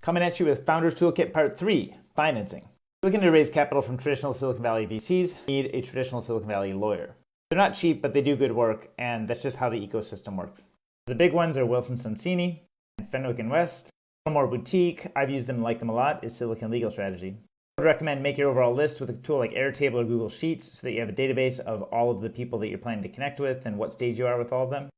Coming at you with Founders Toolkit Part 3, Financing. Looking to raise capital from traditional Silicon Valley VCs, you need a traditional Silicon Valley lawyer. They're not cheap, but they do good work, and that's just how the ecosystem works. The big ones are Wilson Sonsini and Fenwick & West. A little more boutique, I've used them and like them a lot, is Silicon Legal Strategy. I would recommend make your overall list with a tool like Airtable or Google Sheets so that you have a database of all of the people that you're planning to connect with and what stage you are with all of them.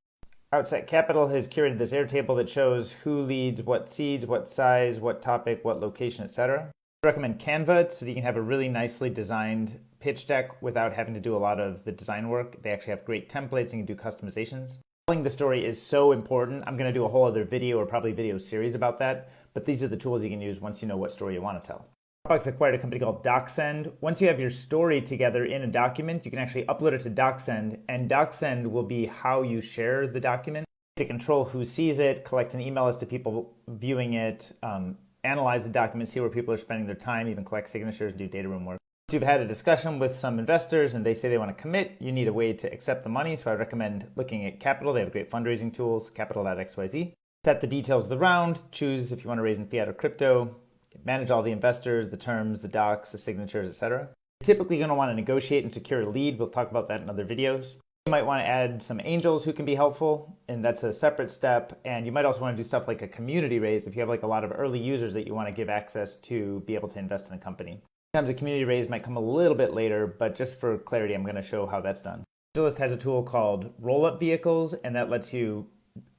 Outset Capital has curated this Airtable that shows who leads, what seeds, what size, what topic, what location, etc. I recommend Canva so that you can have a really nicely designed pitch deck without having to do a lot of the design work. They actually have great templates and you can do customizations. Telling the story is so important. I'm going to do a whole other video or probably video series about that, but these are the tools you can use once you know what story you want to tell. Dropbox acquired a company called DocSend. Once you have your story together in a document, you can actually upload it to DocSend, and DocSend will be how you share the document to control who sees it, collect an email list to people viewing it, analyze the document, see where people are spending their time, even collect signatures, do data room work. Once you've had a discussion with some investors and they say they want to commit, you need a way to accept the money, so I recommend looking at Capital. They have great fundraising tools, capital.xyz. Set the details of the round, choose if you want to raise in fiat or crypto, manage all the investors, the terms, the docs, the signatures, etc. You're typically going to want to negotiate and secure a lead. We'll talk about that in other videos. You might want to add some angels who can be helpful, and that's a separate step. And you might also want to do stuff like a community raise if you have like a lot of early users that you want to give access to be able to invest in the company. Sometimes a community raise might come a little bit later, but just for clarity, I'm going to show how that's done. AngelList has a tool called Roll-Up Vehicles, and that lets you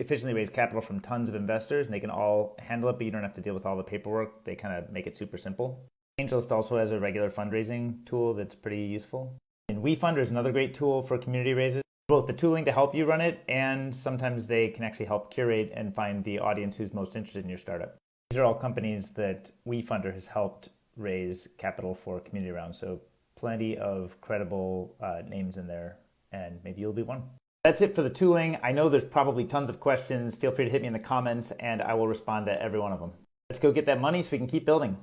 efficiently raise capital from tons of investors, and they can all handle it, but you don't have to deal with all the paperwork. They kind of make it super simple. AngelList also has a regular fundraising tool that's pretty useful. And WeFunder is another great tool for community raises. Both the tooling to help you run it, and sometimes they can actually help curate and find the audience who's most interested in your startup. These are all companies that WeFunder has helped raise capital for community rounds, so plenty of credible names in there, and maybe you'll be one. That's it for the tooling. I know there's probably tons of questions. Feel free to hit me in the comments and I will respond to every one of them. Let's go get that money so we can keep building.